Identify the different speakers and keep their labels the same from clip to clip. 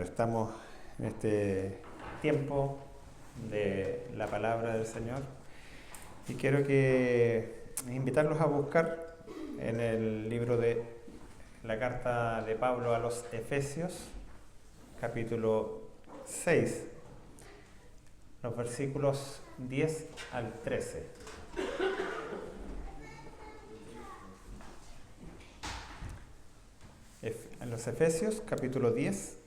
Speaker 1: estamos en este tiempo de la palabra del Señor y quiero invitarlos a buscar en el libro de la carta de Pablo a los Efesios, capítulo 6, los versículos 10 al 13. En los Efesios, capítulo 10,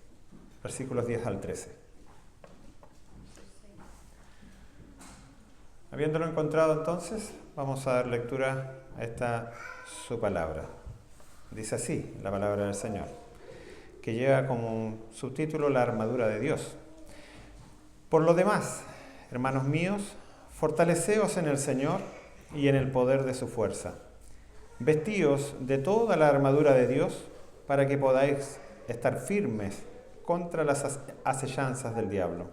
Speaker 1: versículos 10 al 13. Habiéndolo encontrado entonces, vamos a dar lectura a esta su palabra. Dice así la palabra del Señor, que lleva como subtítulo la armadura de Dios. Por lo demás, hermanos míos, fortaleceos en el Señor y en el poder de su fuerza. Vestíos de toda la armadura de Dios para que podáis estar firmes contra las acechanzas del diablo.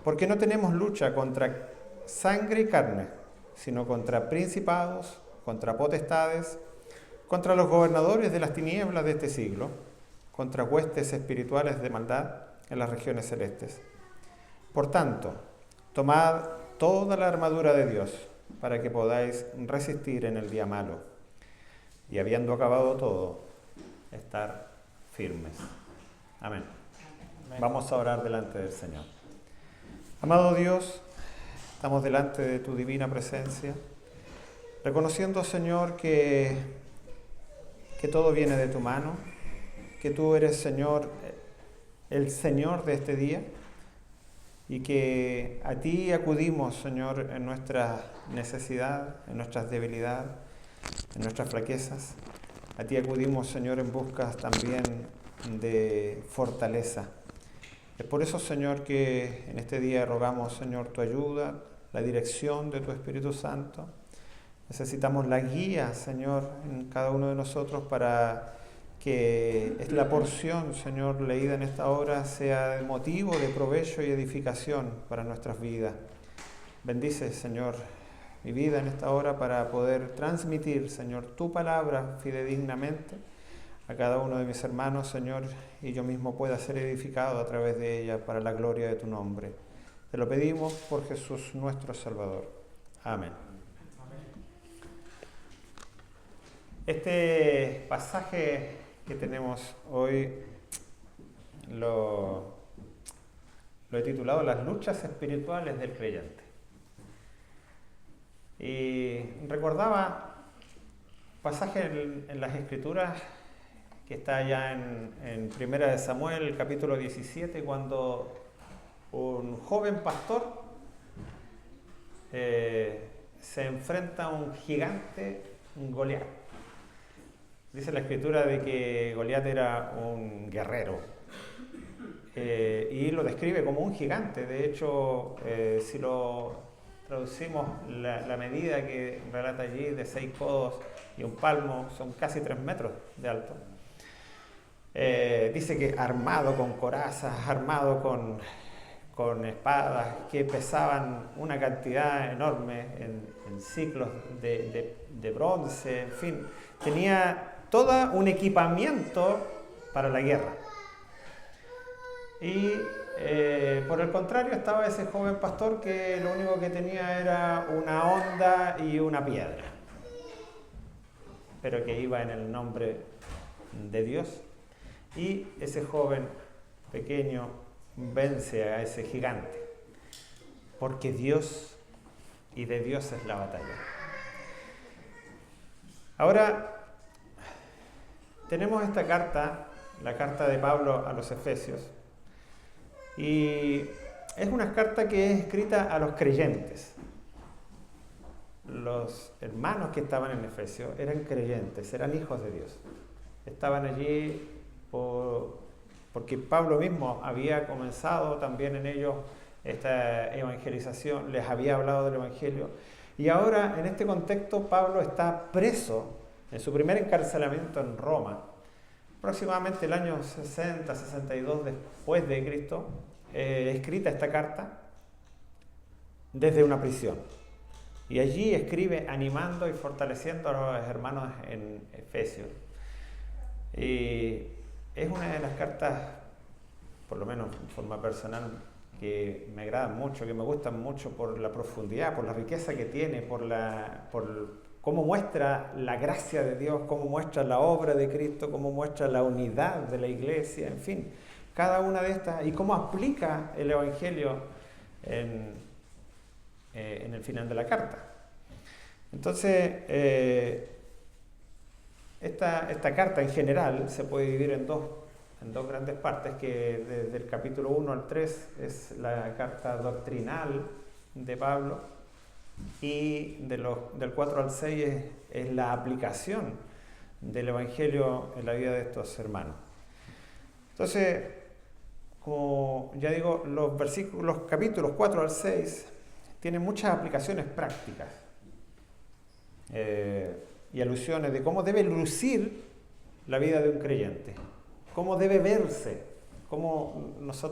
Speaker 1: Porque no tenemos lucha contra sangre y carne, sino contra principados, contra potestades, contra los gobernadores de las tinieblas de este siglo, contra huestes espirituales de maldad en las regiones celestes. Por tanto, tomad toda la armadura de Dios para que podáis resistir en el día malo, y habiendo acabado todo, estar firmes. Amén. Vamos a orar delante del Señor. Amado Dios, estamos delante de tu divina presencia, reconociendo, Señor, que todo viene de tu mano, que tú eres, Señor, el Señor de este día, y que a ti acudimos, Señor, en nuestra necesidad, en nuestras debilidades, en nuestras flaquezas. A ti acudimos, Señor, en busca también de fortaleza. Es por eso, Señor, que en este día rogamos, Señor, tu ayuda, la dirección de tu Espíritu Santo. Necesitamos la guía, Señor, en cada uno de nosotros para que la porción, Señor, leída en esta hora sea de motivo de provecho y edificación para nuestras vidas. Bendice, Señor, mi vida en esta hora para poder transmitir, Señor, tu palabra fidedignamente a cada uno de mis hermanos, Señor, y yo mismo pueda ser edificado a través de ella para la gloria de tu nombre. Te lo pedimos por Jesús nuestro Salvador. Amén. Este pasaje que tenemos hoy lo he titulado Las luchas espirituales del creyente. Y recordaba pasaje en las Escrituras que está allá en Primera de Samuel, capítulo 17, cuando un joven pastor se enfrenta a un gigante, un Goliat. Dice la Escritura de que Goliat era un guerrero y lo describe como un gigante. De hecho, si lo traducimos, la medida que relata allí de 6 codos y un palmo, son casi 3 metros de alto. Dice que armado con corazas, armado con espadas que pesaban una cantidad enorme en ciclos de bronce, en fin, tenía todo un equipamiento para la guerra. Y por el contrario estaba ese joven pastor que lo único que tenía era una honda y una piedra, pero que iba en el nombre de Dios. Y ese joven pequeño vence a ese gigante, porque Dios y de Dios es la batalla. Ahora tenemos esta carta, la carta de Pablo a los Efesios, y es una carta que es escrita a los creyentes. Los hermanos que estaban en Efesios eran creyentes, eran hijos de Dios. Estaban allí porque Pablo mismo había comenzado también en ellos esta evangelización, les había hablado del evangelio. Y ahora, en este contexto, Pablo está preso en su primer encarcelamiento en Roma, aproximadamente el año 60-62 después de Cristo, escrita esta carta desde una prisión. Y allí escribe animando y fortaleciendo a los hermanos en Efesios. Y es una de las cartas menos en forma personal, que me agradan mucho, que me gustan mucho por la profundidad, por la riqueza que tiene, por cómo muestra la gracia de Dios, cómo muestra la obra de Cristo, cómo muestra la unidad de la iglesia, en fin, cada una de estas, y cómo aplica el Evangelio en el final de la carta. Entonces, esta carta en general se puede dividir en dos grandes partes, que desde el capítulo 1 al 3 es la carta doctrinal de Pablo, y del 4 al 6 es la aplicación del Evangelio en la vida de estos hermanos. Entonces, como ya digo, los capítulos 4 al 6 tienen muchas aplicaciones prácticas y alusiones de cómo debe lucir la vida de un creyente, cómo debe verse, cómo nos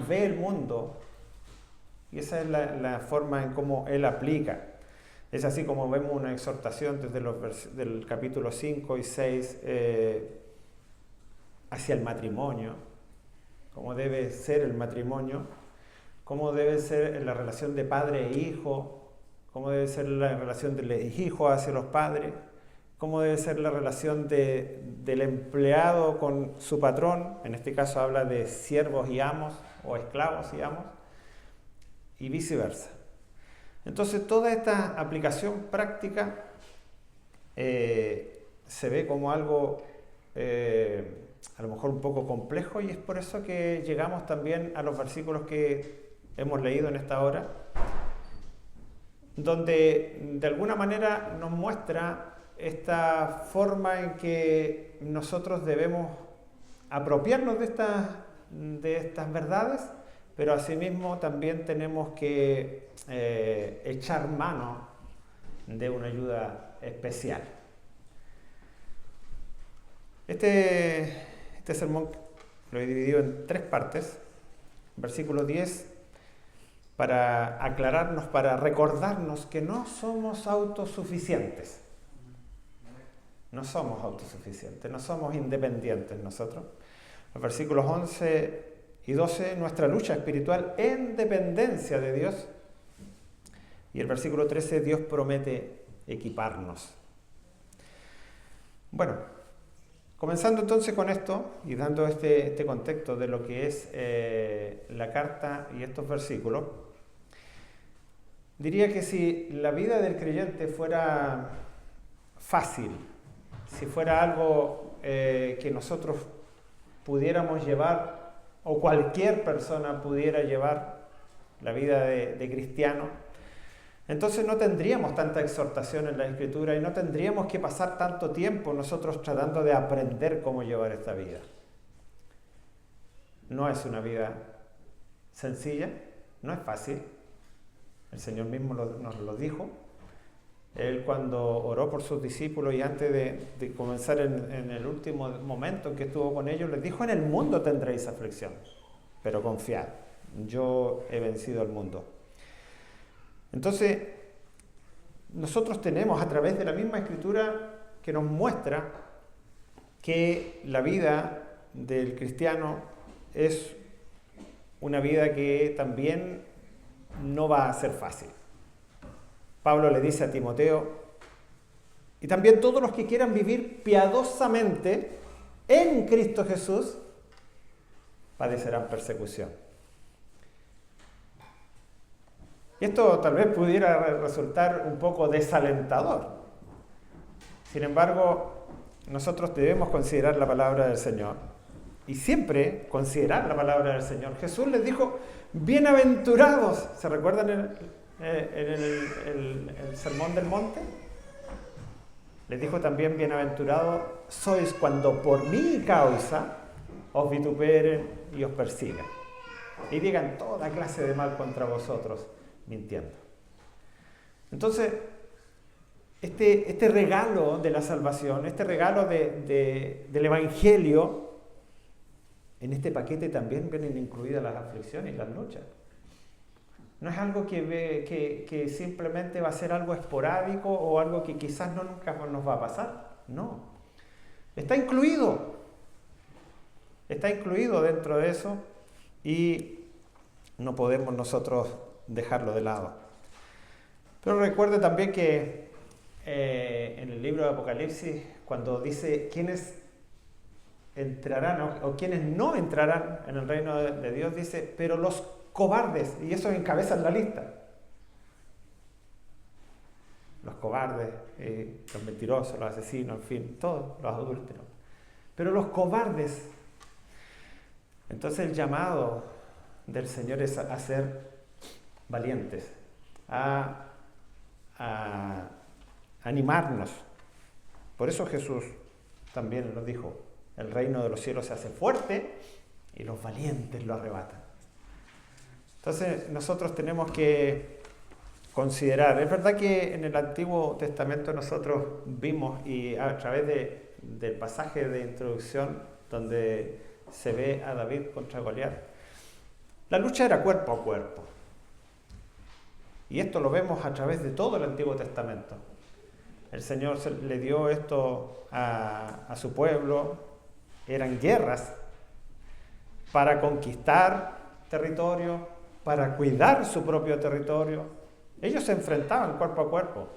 Speaker 1: ve el mundo. Y esa es la forma en cómo él aplica. Es así como vemos una exhortación desde del capítulo 5 y 6 hacia el matrimonio, cómo debe ser el matrimonio, cómo debe ser la relación de padre e hijo, cómo debe ser la relación del hijo hacia los padres, cómo debe ser la relación del empleado con su patrón. En este caso habla de siervos y amos, o esclavos y amos, y viceversa. Entonces toda esta aplicación práctica se ve como algo a lo mejor un poco complejo, y es por eso que llegamos también a los versículos que hemos leído en esta hora, donde de alguna manera nos muestra esta forma en que nosotros debemos apropiarnos de estas verdades, pero asimismo también tenemos que echar mano de una ayuda especial. Este sermón lo he dividido en 3 partes. Versículo 10, para aclararnos, para recordarnos que no somos autosuficientes. No somos autosuficientes, no somos independientes nosotros. Los versículos 11 y 12, nuestra lucha espiritual en dependencia de Dios. Y el versículo 13, Dios promete equiparnos. Bueno, comenzando entonces con esto y dando este contexto de lo que es la carta y estos versículos, diría que si la vida del creyente fuera fácil, si fuera algo que nosotros pudiéramos llevar, o cualquier persona pudiera llevar la vida de cristiano, entonces no tendríamos tanta exhortación en la Escritura y no tendríamos que pasar tanto tiempo nosotros tratando de aprender cómo llevar esta vida. No es una vida sencilla, no es fácil. El Señor mismo nos lo dijo. Él, cuando oró por sus discípulos y antes de comenzar en el último momento en que estuvo con ellos, les dijo: en el mundo tendréis aflicción, pero confiad, yo he vencido al mundo. Entonces, nosotros tenemos a través de la misma Escritura que nos muestra que la vida del cristiano es una vida que también no va a ser fácil. Pablo le dice a Timoteo: y también todos los que quieran vivir piadosamente en Cristo Jesús padecerán persecución. Y esto tal vez pudiera resultar un poco desalentador. Sin embargo, nosotros debemos considerar la palabra del Señor y siempre considerar la palabra del Señor. Jesús les dijo: bienaventurados. ¿Se recuerdan el Sermón del Monte? Les dijo también: bienaventurados sois cuando por mi causa os vituperen y os persigan y digan toda clase de mal contra vosotros, mintiendo. Entonces, este regalo de la salvación, este regalo del Evangelio, en este paquete también vienen incluidas las aflicciones y las luchas. No es algo que simplemente va a ser algo esporádico o algo que quizás nunca nos va a pasar. No. Está incluido. está incluido dentro de eso y no podemos nosotros dejarlo de lado. Pero recuerde también que en el libro de Apocalipsis, cuando dice quiénes entrarán o quiénes no entrarán en el reino de Dios, dice, pero los cobardes, y eso encabeza la lista. Los cobardes, los mentirosos, los asesinos, en fin, todos los adúlteros. Pero los cobardes. Entonces el llamado del Señor es a ser valientes, a animarnos. Por eso Jesús también lo dijo, el reino de los cielos se hace fuerte y los valientes lo arrebatan. Entonces nosotros tenemos que considerar, es verdad que en el Antiguo Testamento nosotros vimos, y a través del pasaje de introducción donde se ve a David contra Goliat, la lucha era cuerpo a cuerpo. Y esto lo vemos a través de todo el Antiguo Testamento. El Señor le dio esto a su pueblo, eran guerras para conquistar territorio, para cuidar su propio territorio. Ellos se enfrentaban cuerpo a cuerpo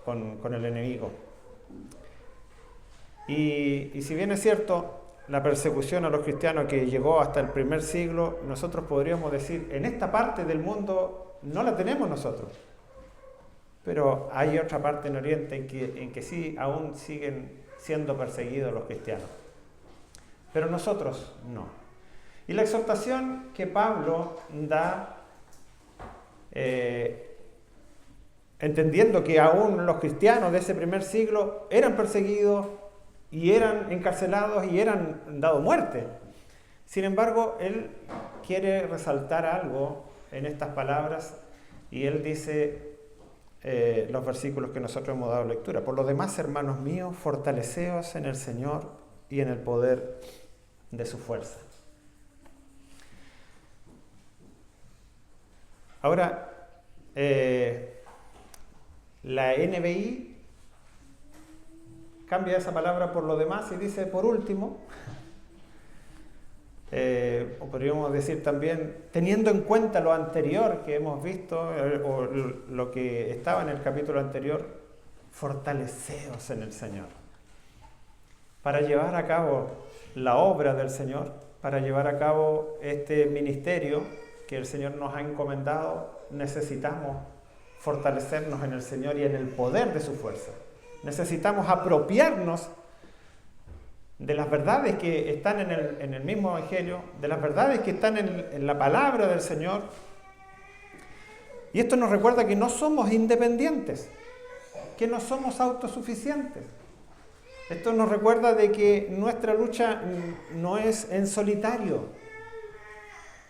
Speaker 1: con el enemigo. Y si bien es cierto, la persecución a los cristianos que llegó hasta el primer siglo, nosotros podríamos decir, en esta parte del mundo no la tenemos nosotros. Pero hay otra parte en Oriente en que sí, aún siguen siendo perseguidos los cristianos. Pero nosotros no. Y la exhortación que Pablo da, entendiendo que aún los cristianos de ese primer siglo eran perseguidos y eran encarcelados y eran dados muerte. Sin embargo, él quiere resaltar algo en estas palabras y él dice los versículos que nosotros hemos dado lectura. Por lo demás, hermanos míos, fortaleceos en el Señor y en el poder de su fuerza. Ahora, la NBI cambia esa palabra por lo demás y dice por último, o podríamos decir también, teniendo en cuenta lo anterior que hemos visto, o lo que estaba en el capítulo anterior, fortaleceos en el Señor. Para llevar a cabo la obra del Señor, para llevar a cabo este ministerio que el Señor nos ha encomendado, necesitamos fortalecernos en el Señor y en el poder de su fuerza. Necesitamos apropiarnos de las verdades que están en el mismo Evangelio, de las verdades que están en la palabra del Señor. Y esto nos recuerda que no somos independientes, que no somos autosuficientes. Esto nos recuerda de que nuestra lucha no es en solitario,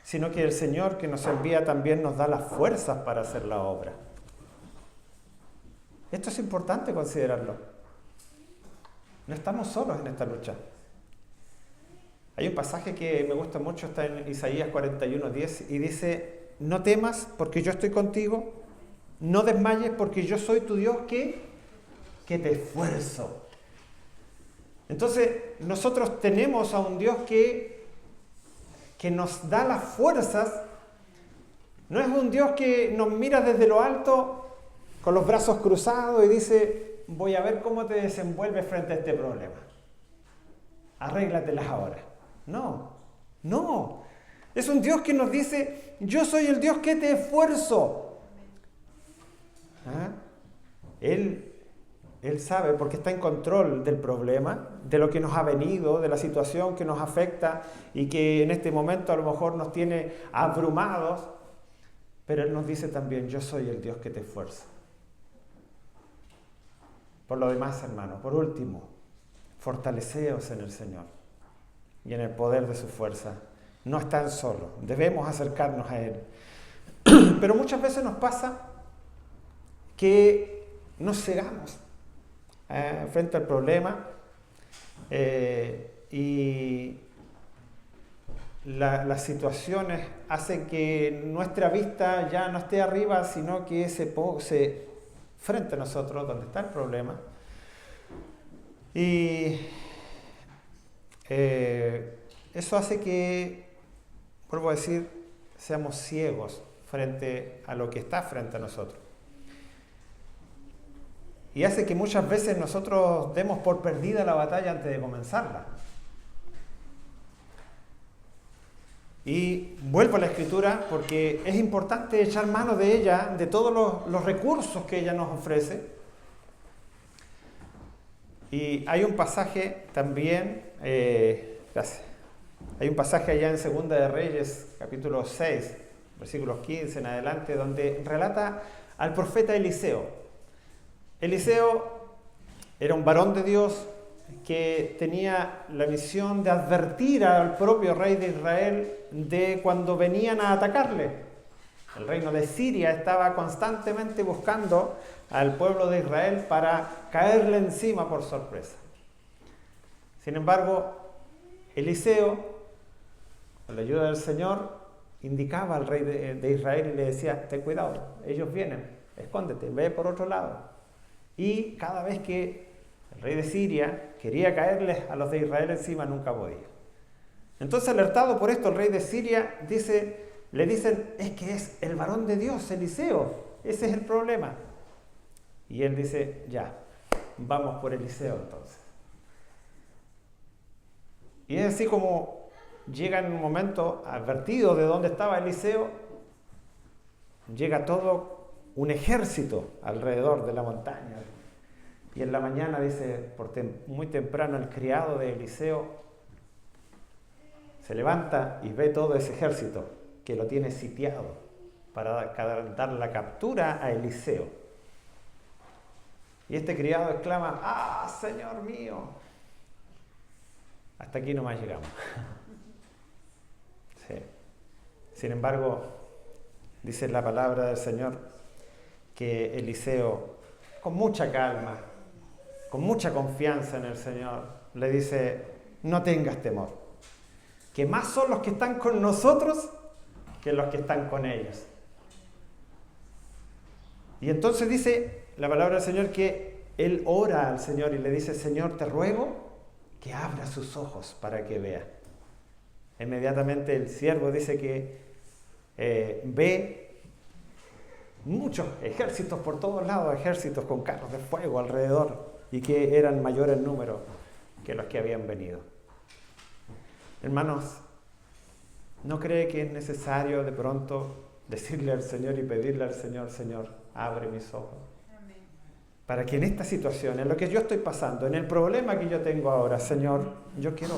Speaker 1: sino que el Señor que nos envía también nos da las fuerzas para hacer la obra. Esto es importante considerarlo. No estamos solos en esta lucha. Hay un pasaje que me gusta mucho, está en Isaías 41:10 y dice, no temas porque yo estoy contigo, no desmayes porque yo soy tu Dios que te esfuerzo. Entonces nosotros tenemos a un Dios que nos da las fuerzas. No es un Dios que nos mira desde lo alto con los brazos cruzados y dice, voy a ver cómo te desenvuelves frente a este problema. Arréglatelas ahora. No. Es un Dios que nos dice, yo soy el Dios que te esfuerzo. Él sabe porque está en control del problema, de lo que nos ha venido, de la situación que nos afecta y que en este momento a lo mejor nos tiene abrumados. Pero Él nos dice también, yo soy el Dios que te esfuerza. Por lo demás, hermano, por último, fortaleceos en el Señor y en el poder de su fuerza. No están solos, debemos acercarnos a Él. Pero muchas veces nos pasa que nos cegamos frente al problema y las situaciones hacen que nuestra vista ya no esté arriba, sino que se frente a nosotros donde está el problema. Y eso hace que, vuelvo a decir, seamos ciegos frente a lo que está frente a nosotros. Y hace que muchas veces nosotros demos por perdida la batalla antes de comenzarla. Y vuelvo a la Escritura porque es importante echar mano de ella, de todos los recursos que ella nos ofrece. Y hay un pasaje también, hay un pasaje allá en Segunda de Reyes, capítulo 6, versículos 15 en adelante, donde relata al profeta Eliseo. Eliseo era un varón de Dios que tenía la misión de advertir al propio rey de Israel de cuando venían a atacarle. El reino de Siria estaba constantemente buscando al pueblo de Israel para caerle encima por sorpresa. Sin embargo, Eliseo, con la ayuda del Señor, indicaba al rey de Israel y le decía: ten cuidado, ellos vienen, escóndete, ve por otro lado. Y cada vez que el rey de Siria quería caerles a los de Israel encima, nunca podía. Entonces, alertado por esto, el rey de Siria le dicen: es que es el varón de Dios, Eliseo, ese es el problema. Y él dice: ya, vamos por Eliseo entonces. Y es así como llega en un momento, advertido de dónde estaba Eliseo, llega todo un ejército alrededor de la montaña. Y en la mañana, dice, muy temprano, el criado de Eliseo se levanta y ve todo ese ejército que lo tiene sitiado para dar la captura a Eliseo. Y este criado exclama: ¡ah, Señor mío! Hasta aquí nomás llegamos. Sí. Sin embargo, dice la palabra del Señor que Eliseo, con mucha calma, con mucha confianza en el Señor, le dice: no tengas temor, que más son los que están con nosotros que los que están con ellos. Y entonces dice la palabra del Señor que él ora al Señor y le dice: Señor, te ruego que abra sus ojos para que vea. Inmediatamente el siervo dice que ve muchos ejércitos por todos lados, ejércitos con carros de fuego alrededor, y que eran mayores en número que los que habían venido. Hermanos, ¿no cree que es necesario de pronto decirle al Señor y pedirle al Señor: Señor, abre mis ojos? Amén. Para que en esta situación, en lo que yo estoy pasando, en el problema que yo tengo ahora, Señor, yo quiero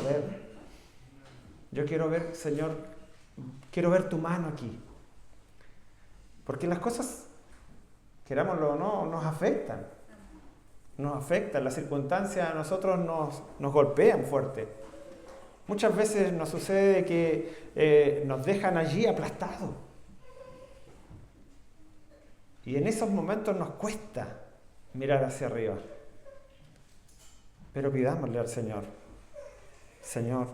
Speaker 1: ver, Señor, quiero ver tu mano aquí. Porque las cosas, querámoslo o no, nos afectan. Las circunstancias a nosotros nos golpean fuerte. Muchas veces nos sucede que nos dejan allí aplastados. Y en esos momentos nos cuesta mirar hacia arriba. Pero pidámosle al Señor: Señor,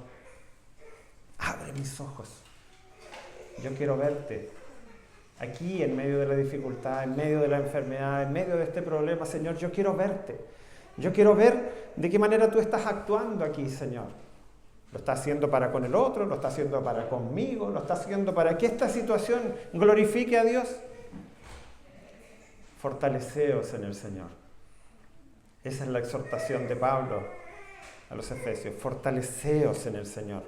Speaker 1: abre mis ojos. Yo quiero verte. Aquí, en medio de la dificultad, en medio de la enfermedad, en medio de este problema, Señor, yo quiero verte. Yo quiero ver de qué manera tú estás actuando aquí, Señor. Lo estás haciendo para con el otro, lo estás haciendo para conmigo, lo estás haciendo para que esta situación glorifique a Dios. Fortaleceos en el Señor. Esa es la exhortación de Pablo a los Efesios. Fortaleceos en el Señor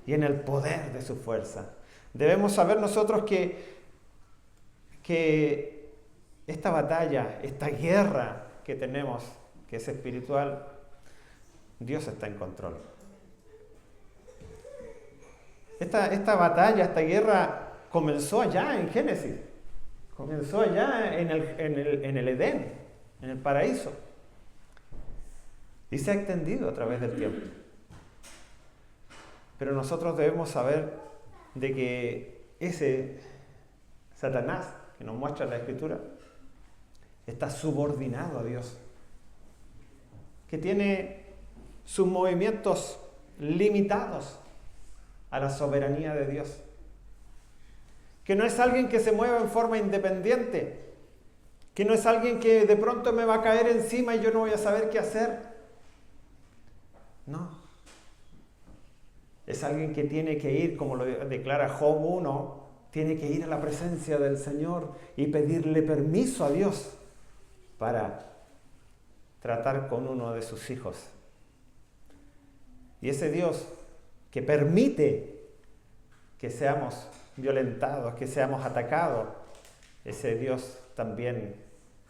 Speaker 1: y en el poder de su fuerza. Debemos saber nosotros que esta batalla, esta guerra que tenemos, que es espiritual, Dios está en control. Esta batalla, esta guerra comenzó allá en Génesis, comenzó allá en el Edén, en el paraíso, y se ha extendido a través del tiempo. Pero nosotros debemos saber de que ese Satanás que nos muestra la Escritura está subordinado a Dios, que tiene sus movimientos limitados a la soberanía de Dios, que no es alguien que se mueva en forma independiente, que no es alguien que de pronto me va a caer encima y yo no voy a saber qué hacer. No. Es alguien que tiene que ir, como lo declara Job 1, tiene que ir a la presencia del Señor y pedirle permiso a Dios para tratar con uno de sus hijos. Y ese Dios que permite que seamos violentados, que seamos atacados, ese Dios también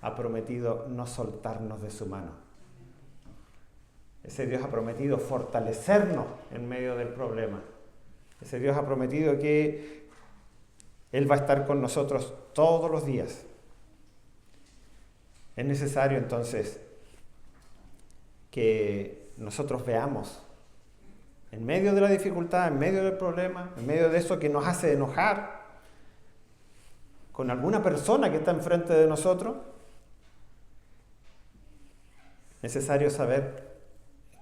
Speaker 1: ha prometido no soltarnos de su mano. Ese Dios ha prometido fortalecernos en medio del problema. Ese Dios ha prometido que Él va a estar con nosotros todos los días. Es necesario entonces que nosotros veamos en medio de la dificultad, en medio del problema, en medio de eso que nos hace enojar con alguna persona que está enfrente de nosotros, necesario saber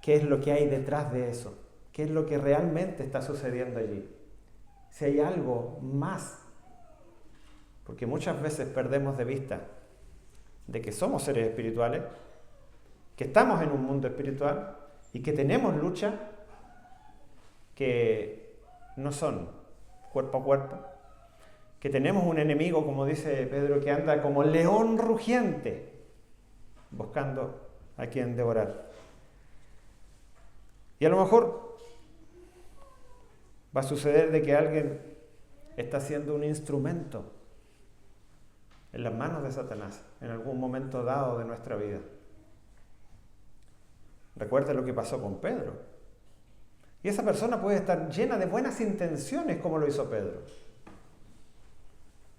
Speaker 1: qué es lo que hay detrás de eso, qué es lo que realmente está sucediendo allí. Si hay algo más, porque muchas veces perdemos de vista de que somos seres espirituales, que estamos en un mundo espiritual y que tenemos lucha que no son cuerpo a cuerpo, que tenemos un enemigo, como dice Pedro, que anda como león rugiente buscando a quien devorar. Y a lo mejor va a suceder de que alguien está siendo un instrumento en las manos de Satanás en algún momento dado de nuestra vida. Recuerda lo que pasó con Pedro. Y esa persona puede estar llena de buenas intenciones como lo hizo Pedro.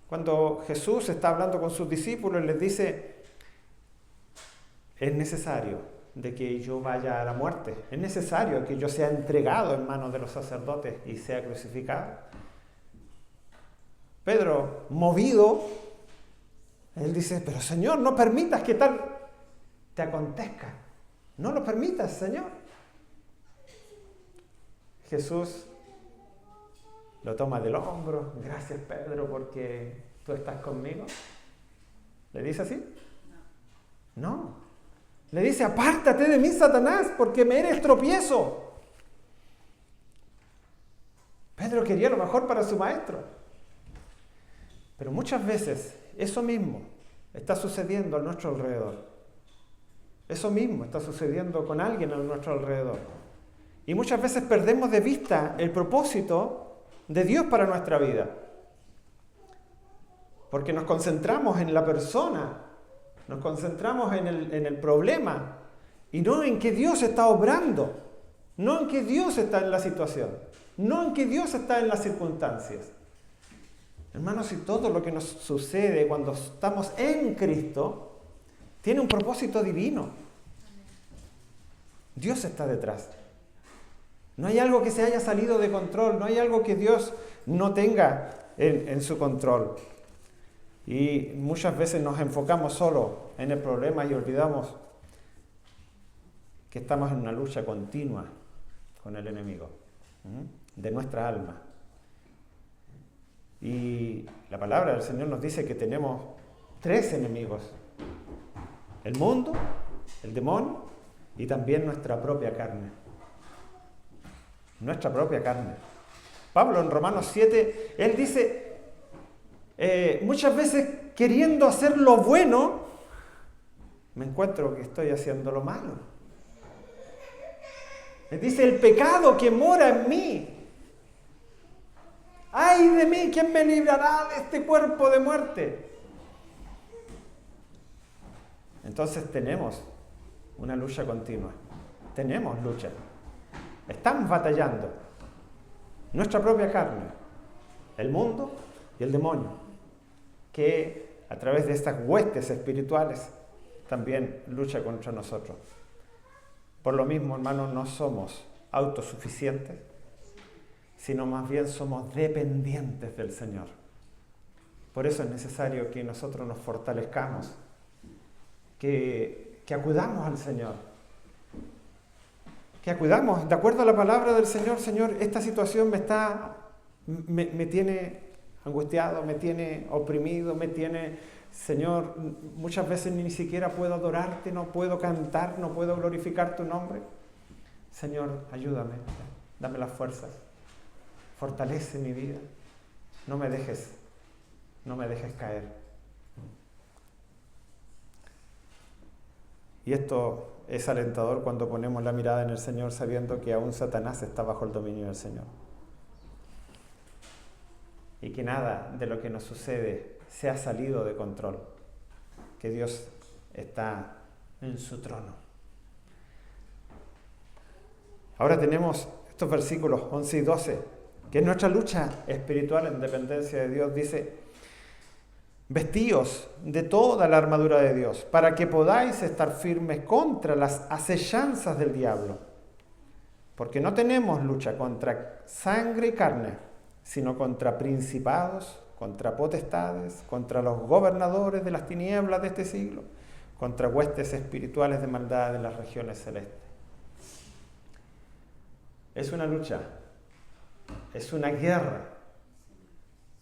Speaker 1: Cuando Jesús está hablando con sus discípulos, les dice, es necesario de que yo vaya a la muerte, es necesario que yo sea entregado en manos de los sacerdotes y sea crucificado. Pedro, movido, él dice, pero Señor, no permitas que tal te acontezca. No lo permitas, Señor. Jesús lo toma del hombro. Gracias, Pedro, porque tú estás conmigo. ¿Le dice así? No. Le dice, apártate de mí, Satanás, porque me eres tropiezo. Pedro quería lo mejor para su maestro. Pero muchas veces eso mismo está sucediendo a nuestro alrededor. Eso mismo está sucediendo con alguien a nuestro alrededor. Y muchas veces perdemos de vista el propósito de Dios para nuestra vida. Porque nos concentramos en la persona, nos concentramos en el problema y no en que Dios está obrando, no en que Dios está en la situación, no en que Dios está en las circunstancias. Hermanos, si todo lo que nos sucede cuando estamos en Cristo tiene un propósito divino, Dios está detrás. No hay algo que se haya salido de control, no hay algo que Dios no tenga en su control. Y muchas veces nos enfocamos solo en el problema y olvidamos que estamos en una lucha continua con el enemigo de nuestra alma. Y la palabra del Señor nos dice que tenemos 3 enemigos: el mundo, el demonio y también nuestra propia carne. Nuestra propia carne. Pablo en Romanos 7, él dice, muchas veces queriendo hacer lo bueno, me encuentro que estoy haciendo lo malo. Él dice, el pecado que mora en mí. ¡Ay de mí! ¿Quién me librará de este cuerpo de muerte? Entonces tenemos una lucha continua. Tenemos lucha. Estamos batallando. Nuestra propia carne, el mundo y el demonio, que a través de estas huestes espirituales también lucha contra nosotros. Por lo mismo, hermanos, no somos autosuficientes, sino más bien somos dependientes del Señor. Por eso es necesario que nosotros nos fortalezcamos, que acudamos al Señor, que acudamos de acuerdo a la palabra del Señor. Señor, esta situación me tiene angustiado, me tiene oprimido, me tiene, Señor, muchas veces ni siquiera puedo adorarte, no puedo cantar, no puedo glorificar tu nombre. Señor, ayúdame. dame las fuerzas, fortalece mi vida, no me dejes caer. Y esto es alentador cuando ponemos la mirada en el Señor sabiendo que aún Satanás está bajo el dominio del Señor. Y que nada de lo que nos sucede se ha salido de control, que Dios está en su trono. Ahora tenemos estos versículos 11 y 12, que es nuestra lucha espiritual en dependencia de Dios. Dice: vestíos de toda la armadura de Dios, para que podáis estar firmes contra las acechanzas del diablo. Porque no tenemos lucha contra sangre y carne, sino contra principados, contra potestades, contra los gobernadores de las tinieblas de este siglo, contra huestes espirituales de maldad en las regiones celestes. Es una lucha, es una guerra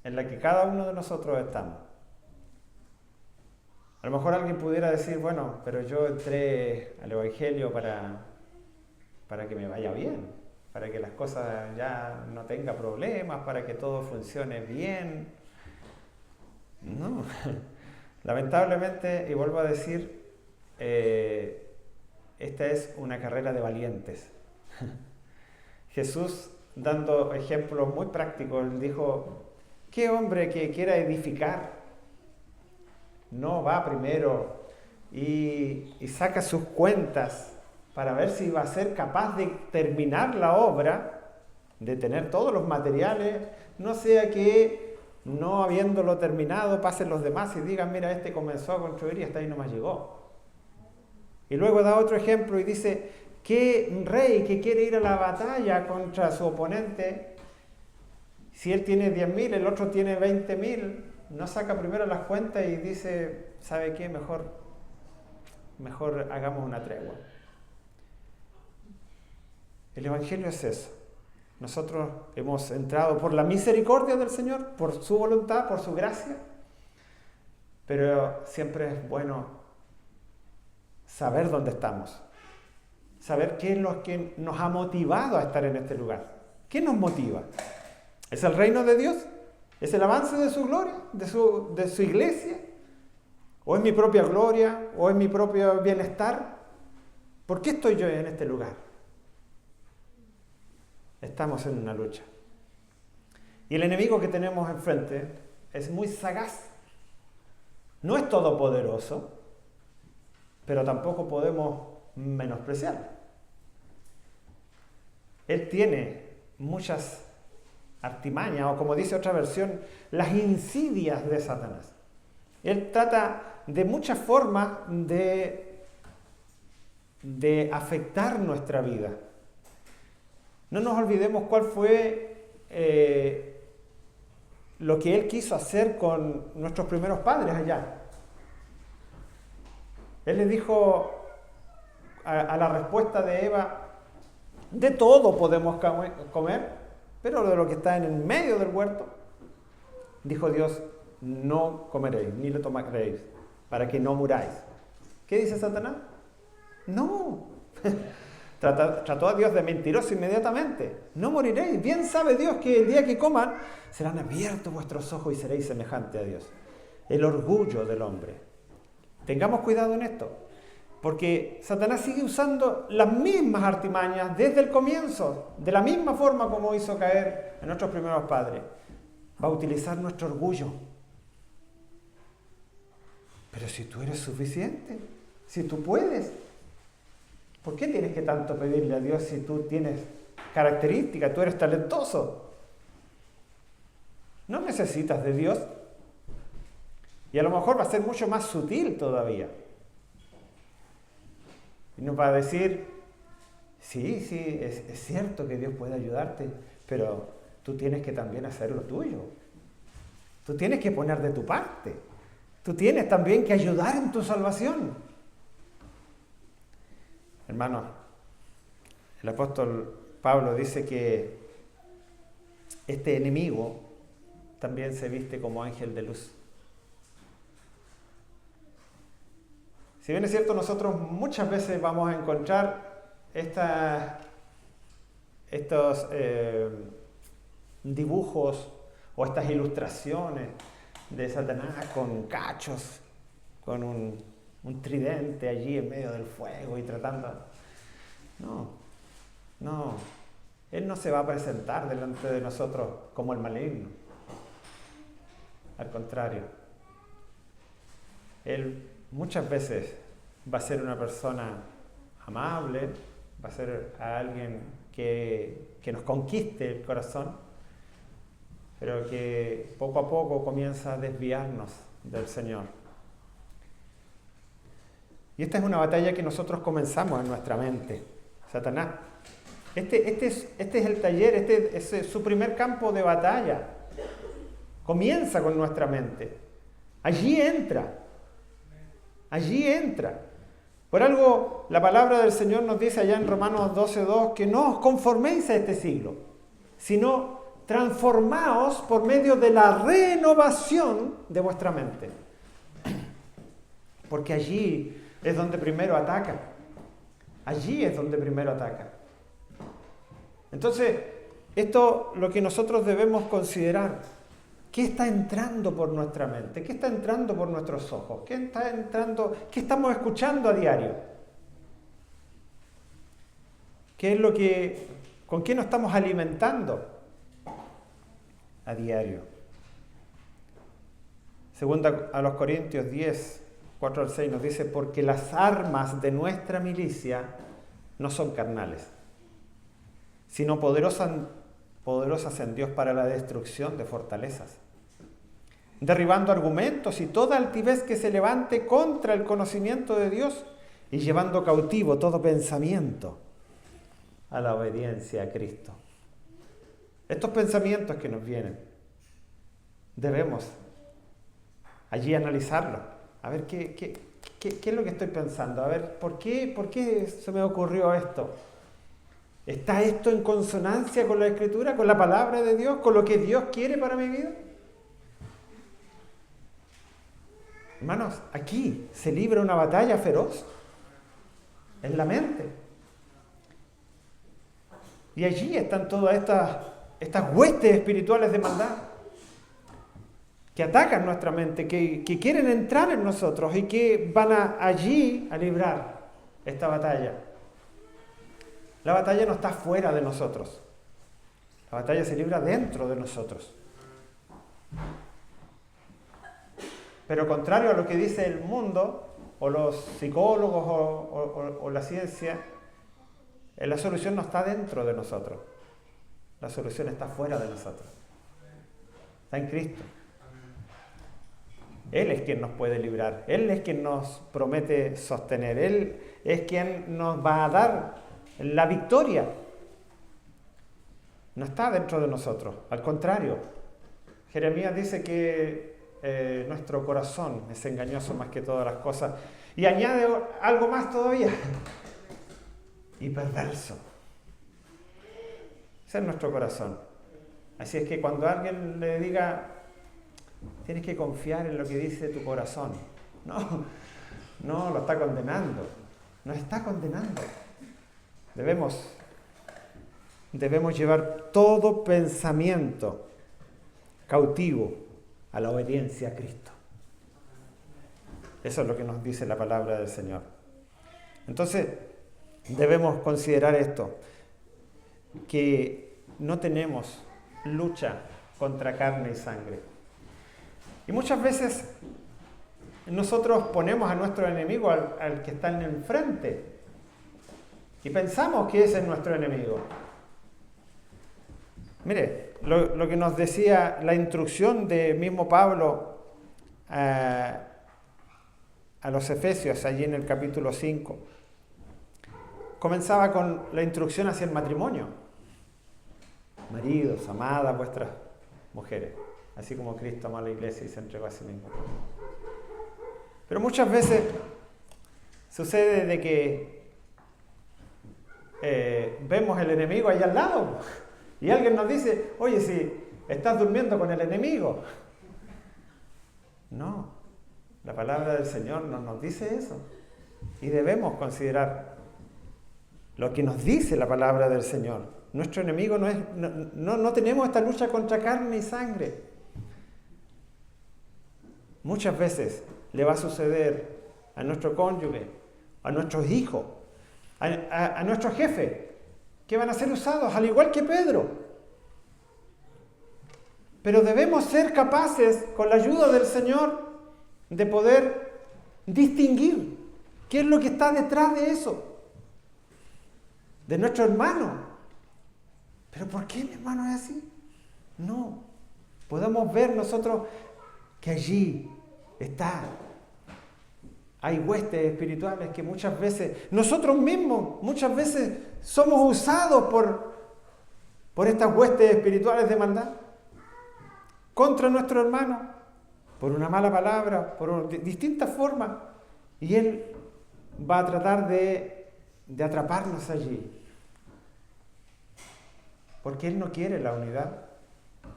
Speaker 1: en la que cada uno de nosotros estamos. A lo mejor alguien pudiera decir, bueno, pero yo entré al Evangelio para que me vaya bien, para que las cosas ya no tenga problemas, para que todo funcione bien. No, lamentablemente, y vuelvo a decir, esta es una carrera de valientes. Jesús, dando ejemplos muy prácticos, dijo: ¿qué hombre que quiera edificar no va primero y saca sus cuentas para ver si va a ser capaz de terminar la obra, de tener todos los materiales, no sea que no habiéndolo terminado pasen los demás y digan: mira, este comenzó a construir y hasta ahí nomás llegó? Y luego da otro ejemplo y dice: ¿qué rey que quiere ir a la batalla contra su oponente, si él tiene 10.000, el otro tiene 20.000, no saca primero las cuentas y dice: ¿sabe qué? Mejor hagamos una tregua? El Evangelio es eso. Nosotros hemos entrado por la misericordia del Señor, por su voluntad, por su gracia, pero siempre es bueno saber dónde estamos, saber qué es lo que nos ha motivado a estar en este lugar. ¿Qué nos motiva? ¿Es el reino de Dios? ¿Es el avance de su gloria, de su iglesia? ¿O es mi propia gloria? ¿O es mi propio bienestar? ¿Por qué estoy yo en este lugar? Estamos en una lucha. Y el enemigo que tenemos enfrente es muy sagaz. No es todopoderoso, pero tampoco podemos menospreciarlo. Él tiene muchas artimañas, o como dice otra versión, las insidias de Satanás. Él trata de muchas formas de afectar nuestra vida. No nos olvidemos cuál fue lo que él quiso hacer con nuestros primeros padres allá. Él le dijo a la respuesta de Eva: de todo podemos comer, pero de lo que está en el medio del huerto, dijo Dios, no comeréis, ni lo tomaréis, para que no muráis. ¿Qué dice Satanás? No. Trató a Dios de mentiroso inmediatamente. No moriréis. Bien sabe Dios que el día que coman serán abiertos vuestros ojos y seréis semejantes a Dios. El orgullo del hombre. Tengamos cuidado en esto, porque Satanás sigue usando las mismas artimañas desde el comienzo, de la misma forma como hizo caer a nuestros primeros padres. Va a utilizar nuestro orgullo. Pero si tú eres suficiente, si tú puedes, ¿por qué tienes que tanto pedirle a Dios si tú tienes características, tú eres talentoso? No necesitas de Dios. Y a lo mejor va a ser mucho más sutil todavía. Y nos va a decir, sí, es cierto que Dios puede ayudarte, pero tú tienes que también hacer lo tuyo. Tú tienes que poner de tu parte. Tú tienes también que ayudar en tu salvación. Hermano, el apóstol Pablo dice que este enemigo también se viste como ángel de luz. Si bien es cierto, nosotros muchas veces vamos a encontrar estos dibujos o estas ilustraciones de Satanás con cachos, con un tridente allí en medio del fuego y tratando... No, Él no se va a presentar delante de nosotros como el maligno. Al contrario, Él muchas veces va a ser una persona amable, va a ser alguien que nos conquiste el corazón, pero que poco a poco comienza a desviarnos del Señor. Y esta es una batalla que nosotros comenzamos en nuestra mente. Satanás. Este es el taller, este es su primer campo de batalla. Comienza con nuestra mente. Allí entra. Por algo, la palabra del Señor nos dice allá en Romanos 12:2 que no os conforméis a este siglo, sino transformaos por medio de la renovación de vuestra mente. Porque allí es donde primero ataca. Entonces, esto lo que nosotros debemos considerar. ¿Qué está entrando por nuestra mente? ¿Qué está entrando por nuestros ojos? ¿Qué estamos escuchando a diario? ¿Con qué nos estamos alimentando a diario? Segunda a los Corintios 10, 4-6 nos dice, porque las armas de nuestra milicia no son carnales, sino poderosas en Dios para la destrucción de fortalezas, derribando argumentos y toda altivez que se levante contra el conocimiento de Dios y llevando cautivo todo pensamiento a la obediencia a Cristo. Estos pensamientos que nos vienen, debemos allí analizarlos. A ver, ¿qué es lo que estoy pensando? A ver, ¿por qué se me ocurrió esto? ¿Está esto en consonancia con la Escritura, con la palabra de Dios, con lo que Dios quiere para mi vida? Hermanos, aquí se libra una batalla feroz en la mente. Y allí están todas estas huestes espirituales de maldad que atacan nuestra mente, que quieren entrar en nosotros y que van allí a librar esta batalla. La batalla no está fuera de nosotros. La batalla se libra dentro de nosotros. Pero contrario a lo que dice el mundo, o los psicólogos, o la ciencia, la solución no está dentro de nosotros. La solución está fuera de nosotros. Está en Cristo. Él es quien nos puede librar. Él es quien nos promete sostener. Él es quien nos va a dar la victoria. No está dentro de nosotros. Al contrario, Jeremías dice que nuestro corazón es engañoso más que todas las cosas. Y añade algo más todavía. Y perverso. Ese es nuestro corazón. Así es que cuando alguien le diga, tienes que confiar en lo que dice tu corazón. No, lo está condenando. Nos está condenando. Debemos llevar todo pensamiento cautivo a la obediencia a Cristo. Eso es lo que nos dice la palabra del Señor. Entonces, debemos considerar esto, que no tenemos lucha contra carne y sangre. Y muchas veces nosotros ponemos a nuestro enemigo al que está en el frente y pensamos que ese es nuestro enemigo. Mire, lo que nos decía la instrucción de mismo Pablo a los Efesios, allí en el capítulo 5, comenzaba con la instrucción hacia el matrimonio. Maridos, amad a vuestras mujeres, así como Cristo amó a la iglesia y se entregó a sí mismo. Pero muchas veces sucede de que vemos el enemigo ahí al lado y alguien nos dice, oye, si estás durmiendo con el enemigo. No, la palabra del Señor no nos dice eso. Y debemos considerar lo que nos dice la palabra del Señor. Nuestro enemigo no tenemos esta lucha contra carne y sangre. Muchas veces le va a suceder a nuestro cónyuge, a nuestros hijos, a nuestro jefe, que van a ser usados, al igual que Pedro. Pero debemos ser capaces, con la ayuda del Señor, de poder distinguir qué es lo que está detrás de eso, de nuestro hermano. ¿Pero por qué mi hermano es así? No. Podemos ver nosotros que allí hay huestes espirituales que muchas veces, nosotros mismos, muchas veces somos usados por estas huestes espirituales de maldad contra nuestro hermano, por una mala palabra, por distintas formas. Y él va a tratar de atraparnos allí. Porque él no quiere la unidad,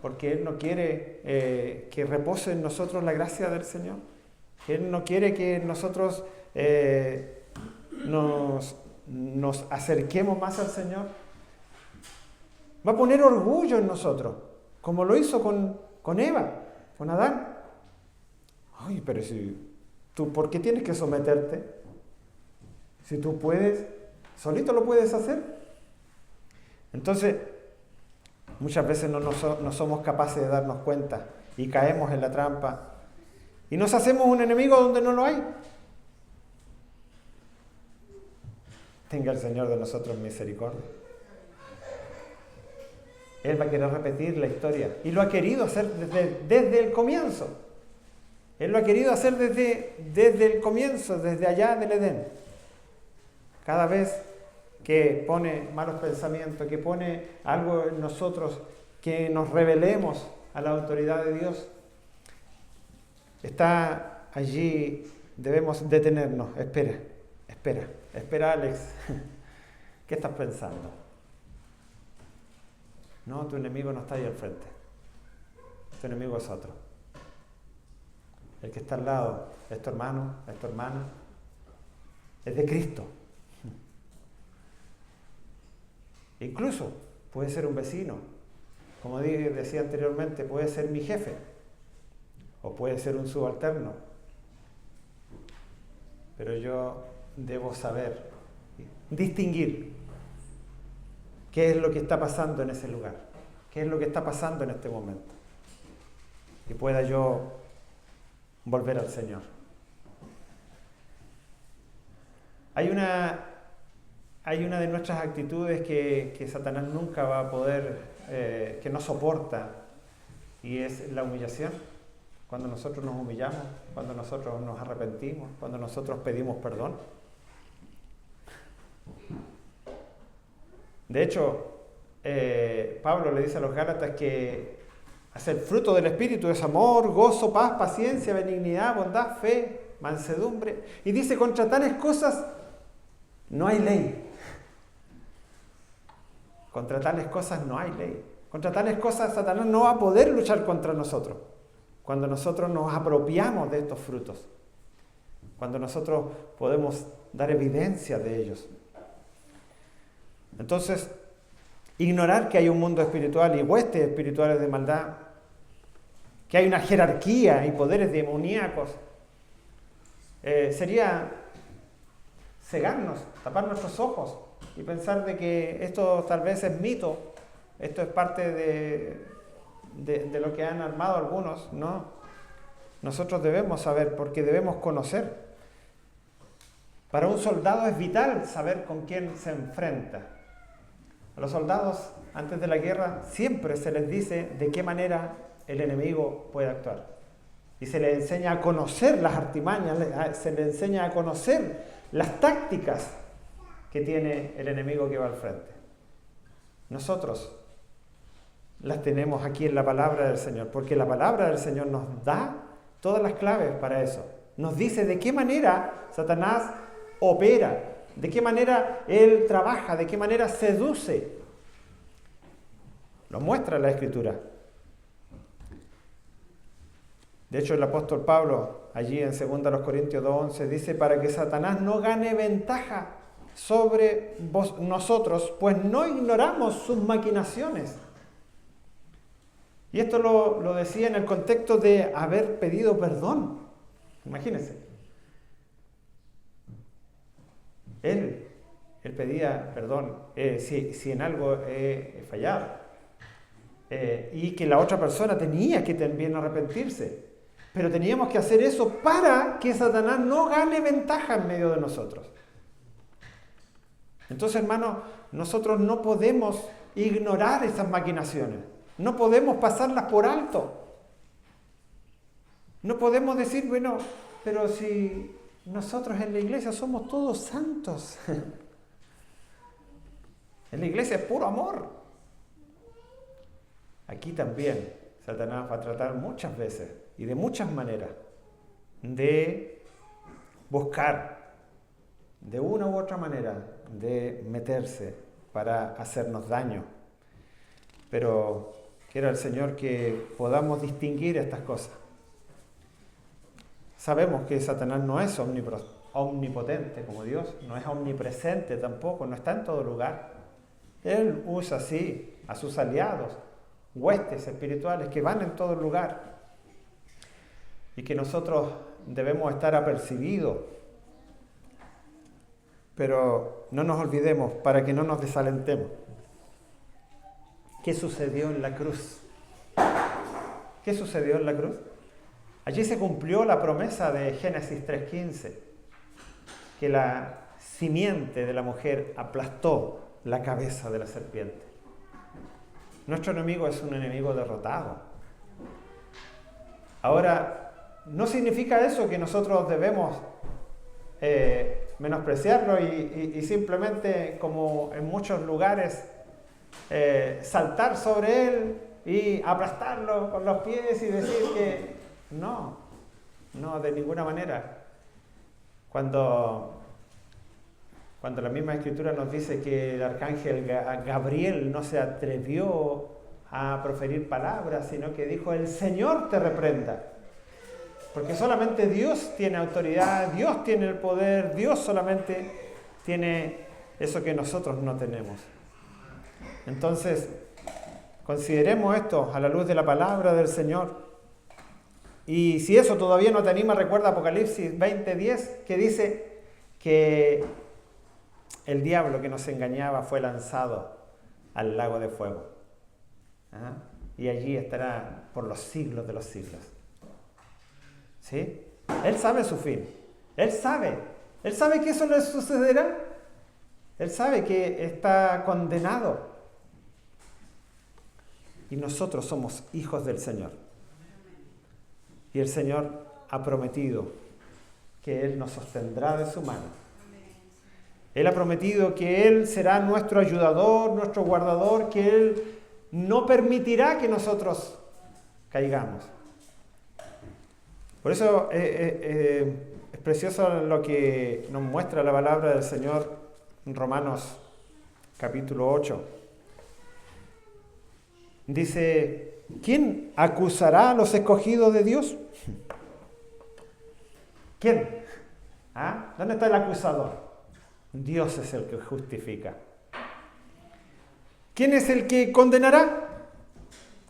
Speaker 1: porque él no quiere que repose en nosotros la gracia del Señor, que él no quiere que nosotros nos acerquemos más al Señor. Va a poner orgullo en nosotros, como lo hizo con Eva, con Adán. Ay, pero si tú, ¿por qué tienes que someterte? Si tú puedes, solito lo puedes hacer. Entonces, muchas veces no somos capaces de darnos cuenta y caemos en la trampa y nos hacemos un enemigo donde no lo hay. Tenga el Señor de nosotros misericordia. Él va a querer repetir la historia y lo ha querido hacer desde el comienzo. Él lo ha querido hacer desde el comienzo, desde allá del Edén. Cada vez que pone malos pensamientos, que pone algo en nosotros, que nos rebelemos a la autoridad de Dios, está allí, debemos detenernos. Espera, Alex. ¿Qué estás pensando? No, tu enemigo no está ahí al frente. Tu enemigo es otro. El que está al lado es tu hermano, es tu hermana, es de Cristo. Incluso puede ser un vecino, como decía anteriormente, puede ser mi jefe, o puede ser un subalterno. Pero yo debo saber distinguir qué es lo que está pasando en ese lugar, qué es lo que está pasando en este momento, y pueda yo volver al Señor. Hay una de nuestras actitudes que Satanás nunca va a poder, que no soporta, y es la humillación. Cuando nosotros nos humillamos, cuando nosotros nos arrepentimos, cuando nosotros pedimos perdón. De hecho, Pablo le dice a los Gálatas que el fruto del Espíritu es amor, gozo, paz, paciencia, benignidad, bondad, fe, mansedumbre. Y dice, contra tales cosas no hay ley. Contra tales cosas no hay ley. Contra tales cosas Satanás no va a poder luchar contra nosotros. Cuando nosotros nos apropiamos de estos frutos. Cuando nosotros podemos dar evidencia de ellos. Entonces, ignorar que hay un mundo espiritual y huestes espirituales de maldad, que hay una jerarquía y poderes demoníacos, sería cegarnos, tapar nuestros ojos y pensar de que esto tal vez es mito, esto es parte de lo que han armado algunos. No, nosotros debemos saber, porque debemos conocer. Para un soldado es vital saber con quién se enfrenta. A los soldados, antes de la guerra, siempre se les dice de qué manera el enemigo puede actuar. Y se les enseña a conocer las artimañas, se les enseña a conocer las tácticas que tiene el enemigo que va al frente. Nosotros las tenemos aquí en la palabra del Señor, porque la palabra del Señor nos da todas las claves para eso. Nos dice de qué manera Satanás opera, de qué manera él trabaja, de qué manera seduce. Lo muestra la Escritura. De hecho, el apóstol Pablo, allí en 2 Corintios 2:11, dice, para que Satanás no gane ventaja sobre nosotros, pues no ignoramos sus maquinaciones. Y esto lo decía en el contexto de haber pedido perdón. Imagínense. Él pedía perdón si en algo he fallado. Y que la otra persona tenía que también arrepentirse. Pero teníamos que hacer eso para que Satanás no gane ventaja en medio de nosotros. Entonces, hermanos, nosotros no podemos ignorar esas maquinaciones. No podemos pasarlas por alto. No podemos decir, bueno, pero si nosotros en la iglesia somos todos santos. En la iglesia es puro amor. Aquí también Satanás va a tratar muchas veces y de muchas maneras de buscar de una u otra manera de meterse para hacernos daño. Pero quiera el Señor que podamos distinguir estas cosas. Sabemos que Satanás no es omnipotente como Dios, no es omnipresente tampoco, no está en todo lugar. Él usa así a sus aliados, huestes espirituales que van en todo lugar. Y que nosotros debemos estar apercibidos. Pero no nos olvidemos, para que no nos desalentemos. ¿Qué sucedió en la cruz? ¿Qué sucedió en la cruz? Allí se cumplió la promesa de Génesis 3:15, que la simiente de la mujer aplastó la cabeza de la serpiente. Nuestro enemigo es un enemigo derrotado. Ahora, no significa eso que nosotros debemos menospreciarlo y simplemente, como en muchos lugares, saltar sobre él y aplastarlo con los pies y decir que no, de ninguna manera. Cuando la misma Escritura nos dice que el arcángel Gabriel no se atrevió a proferir palabras, sino que dijo: el Señor te reprenda. Porque solamente Dios tiene autoridad, Dios tiene el poder, Dios solamente tiene eso que nosotros no tenemos. Entonces, consideremos esto a la luz de la palabra del Señor. Y si eso todavía no te anima, recuerda Apocalipsis 20:10, que dice que el diablo que nos engañaba fue lanzado al lago de fuego. Y allí estará por los siglos de los siglos. ¿Sí? Él sabe su fin. Él sabe que eso le sucederá. Él sabe que está condenado. Y nosotros somos hijos del Señor. Y el Señor ha prometido que Él nos sostendrá de su mano. Él ha prometido que Él será nuestro ayudador, nuestro guardador, que Él no permitirá que nosotros caigamos. Por eso es precioso lo que nos muestra la palabra del Señor en Romanos capítulo 8. Dice: ¿quién acusará a los escogidos de Dios? ¿Quién? ¿Dónde está el acusador? Dios es el que justifica. ¿Quién es el que condenará?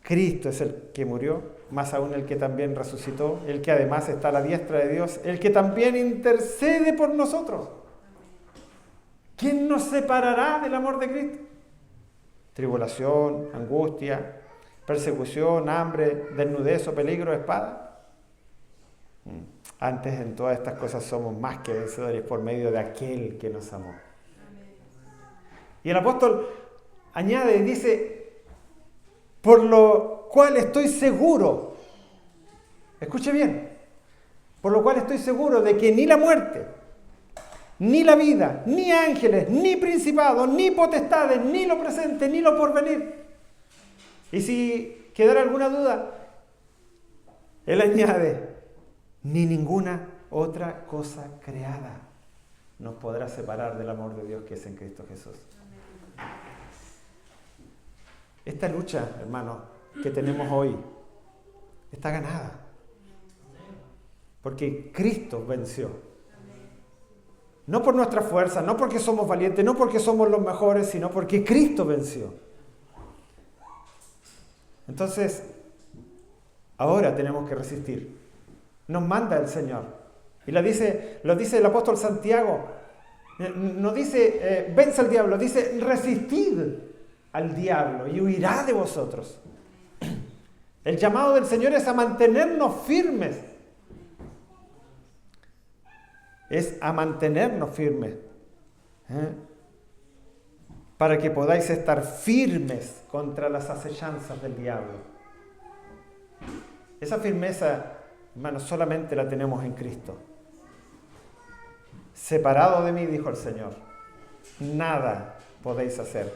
Speaker 1: Cristo es el que murió, más aún el que también resucitó, el que además está a la diestra de Dios, el que también intercede por nosotros. ¿Quién nos separará del amor de Cristo? Tribulación, angustia, persecución, hambre, desnudez o peligro, espada. Antes en todas estas cosas somos más que vencedores por medio de aquel que nos amó. Y el apóstol añade y dice: por lo cual estoy seguro, escuche bien, por lo cual estoy seguro de que ni la muerte, ni la vida, ni ángeles, ni principados, ni potestades, ni lo presente, ni lo porvenir. Y si quedara alguna duda, él añade: ni ninguna otra cosa creada nos podrá separar del amor de Dios que es en Cristo Jesús. Esta lucha, hermanos, que tenemos hoy, está ganada. Porque Cristo venció. No por nuestra fuerza, no porque somos valientes, no porque somos los mejores, sino porque Cristo venció. Entonces, ahora tenemos que resistir. Nos manda el Señor. Y lo dice el apóstol Santiago. No dice, vence al diablo, dice, resistid al diablo y huirá de vosotros. El llamado del Señor es a mantenernos firmes. Es a mantenernos firmes. Para que podáis estar firmes contra las acechanzas del diablo. Esa firmeza, hermanos, solamente la tenemos en Cristo. Separado de mí, dijo el Señor, nada podéis hacer.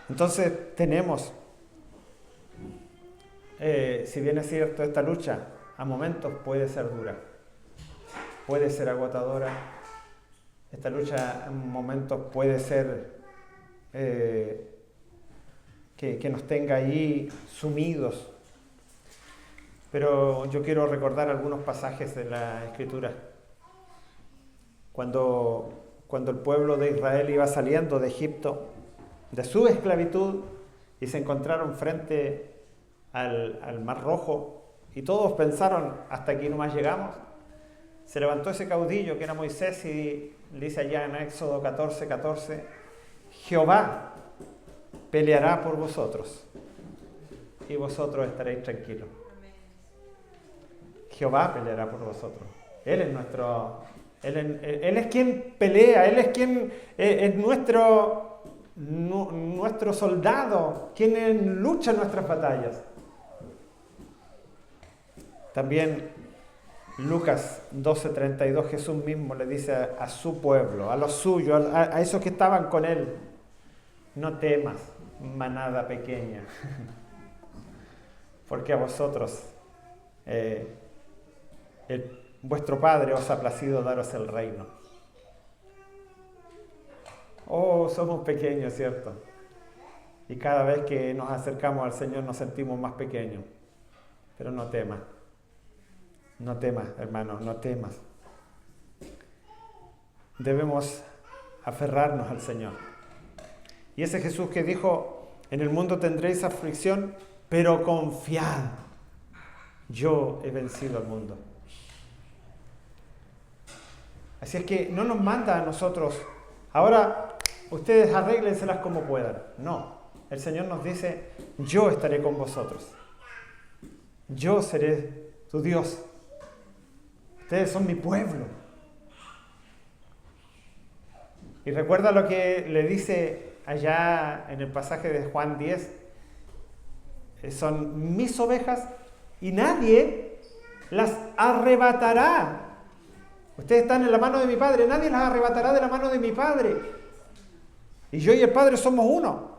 Speaker 1: Entonces tenemos, si bien es cierto, esta lucha a momentos puede ser dura, puede ser agotadora, esta lucha en momentos puede ser que nos tenga ahí sumidos. Pero yo quiero recordar algunos pasajes de la Escritura. Cuando el pueblo de Israel iba saliendo de Egipto, de su esclavitud, y se encontraron frente al Mar Rojo, y todos pensaron, hasta aquí nomás llegamos, se levantó ese caudillo que era Moisés y dice allá en Éxodo 14:14, Jehová peleará por vosotros y vosotros estaréis tranquilos. Jehová peleará por vosotros. Él es Él es quien pelea, Él es quien es nuestro soldado, quien lucha nuestras batallas. También Lucas 12:32, Jesús mismo le dice a su pueblo, a los suyos, a esos que estaban con Él, no temas, manada pequeña, porque a vosotros vuestro Padre os ha placido daros el reino. Oh, somos pequeños, ¿cierto? Y cada vez que nos acercamos al Señor nos sentimos más pequeños. Pero no temas. No temas, hermanos, no temas. Debemos aferrarnos al Señor. Y ese Jesús que dijo, en el mundo tendréis aflicción, pero confiad, yo he vencido al mundo. Así es que no nos manda a nosotros, ahora ustedes arréglenselas como puedan. No, el Señor nos dice, yo estaré con vosotros. Yo seré tu Dios. Ustedes son mi pueblo. Y recuerda lo que le dice allá en el pasaje de Juan 10. Son mis ovejas y nadie las arrebatará. Ustedes están en la mano de mi Padre, nadie las arrebatará de la mano de mi Padre. Y yo y el Padre somos uno.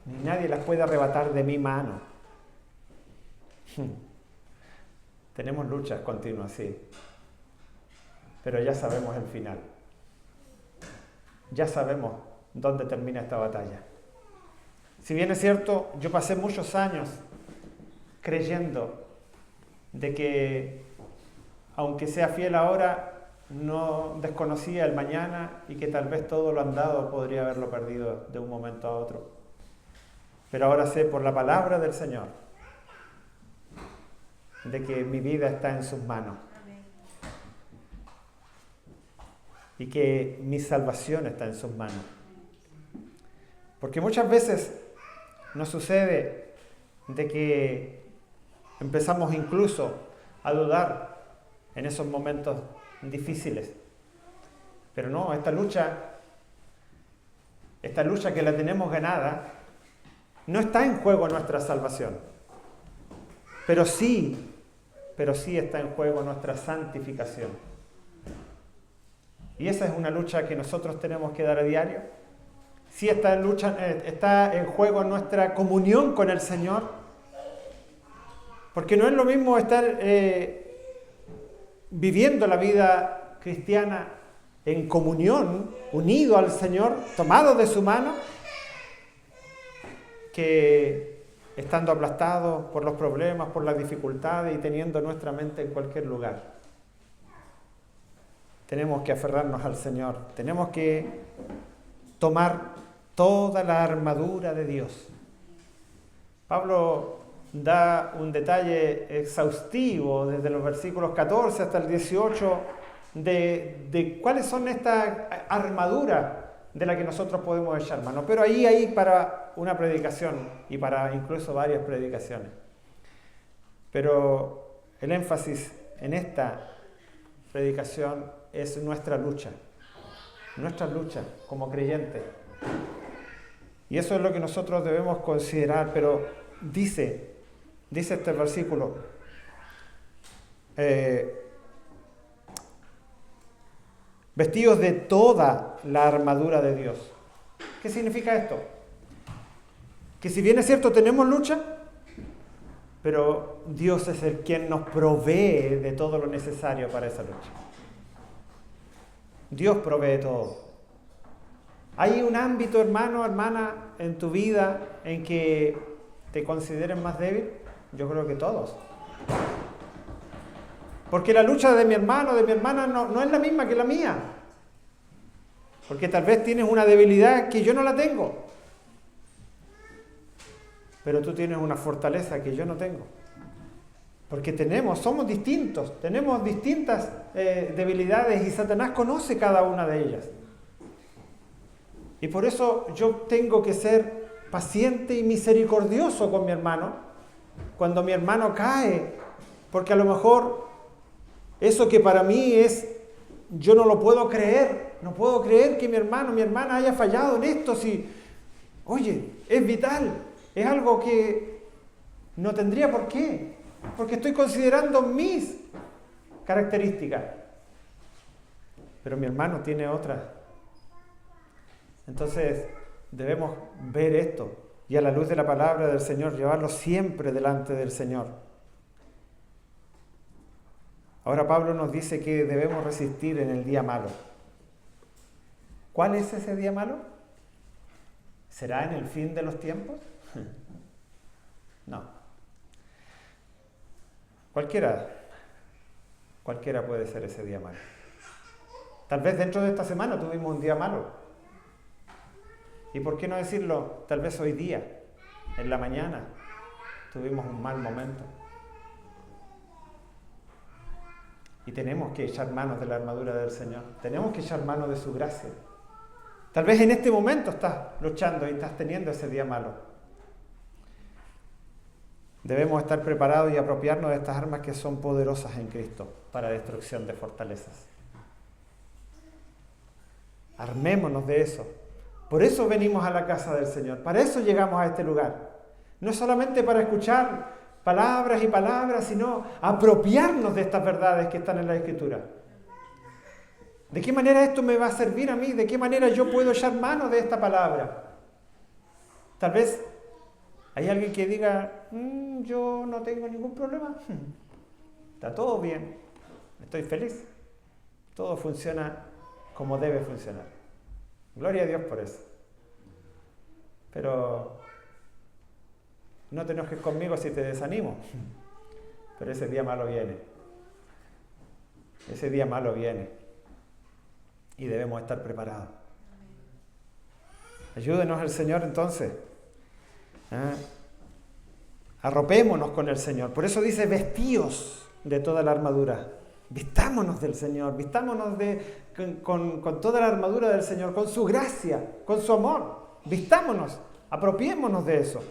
Speaker 1: Ni nadie las puede arrebatar de mi mano. Tenemos luchas continuas, sí. Pero ya sabemos el final. Ya sabemos dónde termina esta batalla. Si bien es cierto, yo pasé muchos años creyendo de que, aunque sea fiel ahora, no desconocía el mañana y que tal vez todo lo andado podría haberlo perdido de un momento a otro. Pero ahora sé por la palabra del Señor de que mi vida está en sus manos. Y que mi salvación está en sus manos. Porque muchas veces nos sucede de que empezamos incluso a dudar en esos momentos difíciles. Pero no, esta lucha que la tenemos ganada, no está en juego nuestra salvación. Pero sí está en juego nuestra santificación. Y esa es una lucha que nosotros tenemos que dar a diario. Sí, esta lucha está en juego nuestra comunión con el Señor. Porque no es lo mismo estar viviendo la vida cristiana en comunión, unido al Señor, tomado de su mano, que estando aplastados por los problemas, por las dificultades y teniendo nuestra mente en cualquier lugar. tenemos que aferrarnos al Señor. Tenemos que tomar toda la armadura de Dios. Pablo da un detalle exhaustivo desde los versículos 14 hasta el 18 de cuáles son estas armaduras de las que nosotros podemos echar mano. Pero ahí para una predicación y para incluso varias predicaciones. Pero el énfasis en esta predicación es nuestra lucha como creyentes. Y eso es lo que nosotros debemos considerar, pero dice este versículo, vestidos de toda la armadura de Dios. ¿Qué significa esto? Que si bien es cierto tenemos lucha, pero Dios es el quien nos provee de todo lo necesario para esa lucha. Dios provee todo. ¿Hay un ámbito, hermano, hermana, en tu vida en que te consideres más débil? Yo creo que todos. Porque la lucha de mi hermano, de mi hermana, no es la misma que la mía. Porque tal vez tienes una debilidad que yo no la tengo. Pero tú tienes una fortaleza que yo no tengo. Porque somos distintos, tenemos distintas debilidades y Satanás conoce cada una de ellas. Y por eso yo tengo que ser paciente y misericordioso con mi hermano cuando mi hermano cae, porque a lo mejor eso que para mí yo no lo puedo creer, no puedo creer que mi hermano, mi hermana haya fallado en esto, oye, es vital, es algo que no tendría por qué, porque estoy considerando mis características, pero mi hermano tiene otras. Entonces debemos ver esto y a la luz de la palabra del Señor llevarlo siempre delante del Señor. Ahora Pablo nos dice que debemos resistir en el día malo. ¿Cuál es ese día malo? ¿Será en el fin de los tiempos? No. Cualquiera puede ser ese día malo. Tal vez dentro de esta semana tuvimos un día malo. ¿Y por qué no decirlo? Tal vez hoy día, en la mañana, tuvimos un mal momento. Y tenemos que echar manos de la armadura del Señor. Tenemos que echar manos de su gracia. Tal vez en este momento estás luchando y estás teniendo ese día malo. Debemos estar preparados y apropiarnos de estas armas que son poderosas en Cristo para destrucción de fortalezas. Armémonos de eso. Por eso venimos a la casa del Señor, para eso llegamos a este lugar. No solamente para escuchar palabras y palabras, sino apropiarnos de estas verdades que están en la Escritura. ¿De qué manera esto me va a servir a mí? ¿De qué manera yo puedo echar mano de esta palabra? Tal vez hay alguien que diga, yo no tengo ningún problema. Está todo bien, estoy feliz. Todo funciona como debe funcionar. Gloria a Dios por eso. Pero no te enojes conmigo si te desanimo. Pero ese día malo viene. Ese día malo viene. Y debemos estar preparados. Ayúdenos el Señor entonces. Arropémonos con el Señor. Por eso dice vestíos de toda la armadura. Vistámonos del Señor, vistámonos con toda la armadura del Señor, con su gracia, con su amor. Vistámonos, apropiémonos de eso.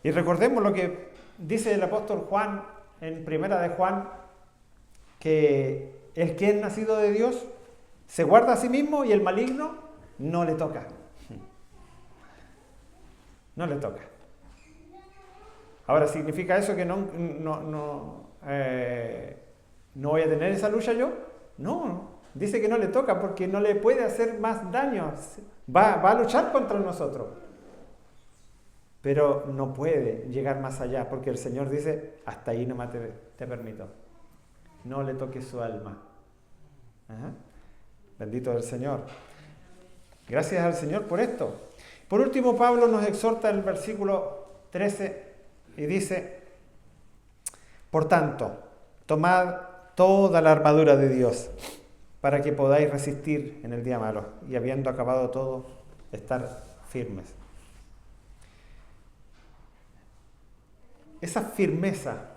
Speaker 1: Y recordemos lo que dice el apóstol Juan en Primera de Juan, que el que es nacido de Dios se guarda a sí mismo y el maligno no le toca. No le toca. Ahora, ¿significa eso que no voy a tener esa lucha yo? No, dice que no le toca porque no le puede hacer más daño. Va a luchar contra nosotros. Pero no puede llegar más allá porque el Señor dice, hasta ahí nomás te permito. No le toques su alma. Bendito el Señor. Gracias al Señor por esto. Por último, Pablo nos exhorta en el versículo 13 y dice, por tanto, tomad toda la armadura de Dios, para que podáis resistir en el día malo y habiendo acabado todo, estar firmes. Esa firmeza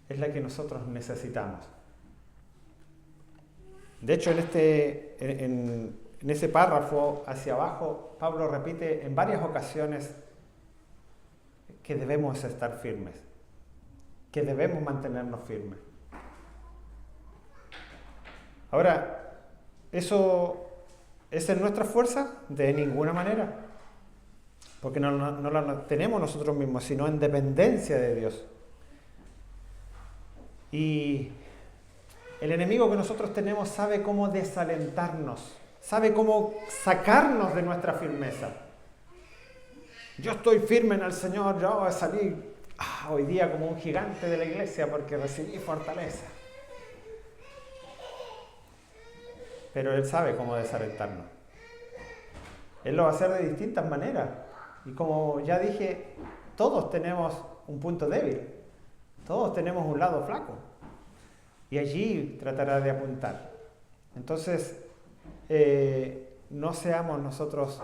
Speaker 1: es la que nosotros necesitamos. De hecho, en ese párrafo hacia abajo, Pablo repite en varias ocasiones que debemos estar firmes, que debemos mantenernos firmes. Ahora, ¿eso es en nuestra fuerza? De ninguna manera, porque no la tenemos nosotros mismos, sino en dependencia de Dios. Y el enemigo que nosotros tenemos sabe cómo desalentarnos, sabe cómo sacarnos de nuestra firmeza. Yo estoy firme en el Señor, yo voy a salir hoy día como un gigante de la iglesia porque recibí fortaleza. Pero Él sabe cómo desalentarnos. Él lo va a hacer de distintas maneras. Y como ya dije, todos tenemos un punto débil. Todos tenemos un lado flaco. Y allí tratará de apuntar. Entonces, no seamos nosotros,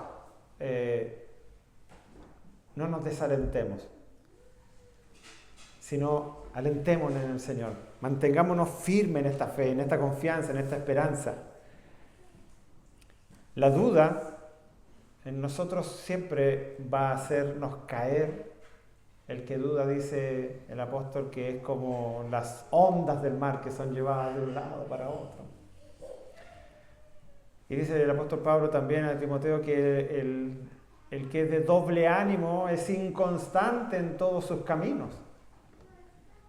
Speaker 1: no nos desalentemos, sino alentémonos en el Señor. Mantengámonos firmes en esta fe, en esta confianza, en esta esperanza. La duda en nosotros siempre va a hacernos caer. El que duda, dice el apóstol, que es como las ondas del mar que son llevadas de un lado para otro. Y dice el apóstol Pablo también a Timoteo que el que es de doble ánimo es inconstante en todos sus caminos.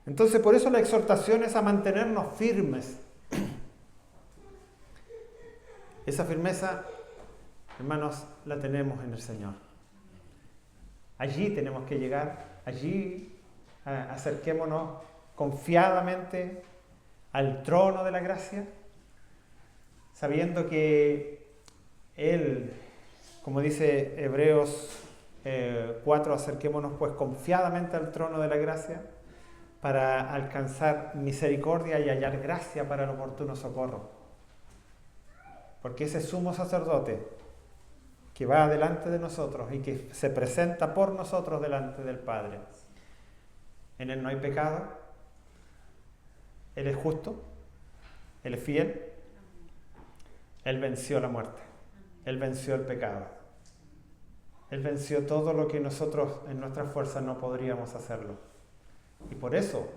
Speaker 1: Entonces, por eso la exhortación es a mantenernos firmes. Esa firmeza, hermanos, la tenemos en el Señor. Allí tenemos que llegar, allí acerquémonos confiadamente al trono de la gracia, sabiendo que Él, como dice Hebreos 4, acerquémonos pues confiadamente al trono de la gracia para alcanzar misericordia y hallar gracia para el oportuno socorro. Porque ese sumo sacerdote que va delante de nosotros y que se presenta por nosotros delante del Padre, en Él no hay pecado, Él es justo, Él es fiel, Él venció la muerte, Él venció el pecado, Él venció todo lo que nosotros en nuestras fuerzas no podríamos hacerlo. Y por eso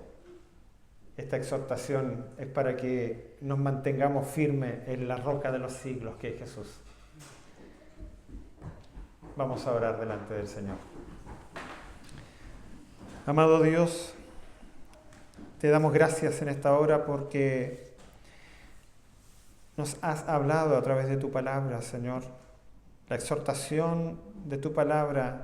Speaker 1: esta exhortación es para que nos mantengamos firmes en la roca de los siglos que es Jesús. Vamos a orar delante del Señor. Amado Dios, te damos gracias en esta hora porque nos has hablado a través de tu palabra, Señor. La exhortación de tu palabra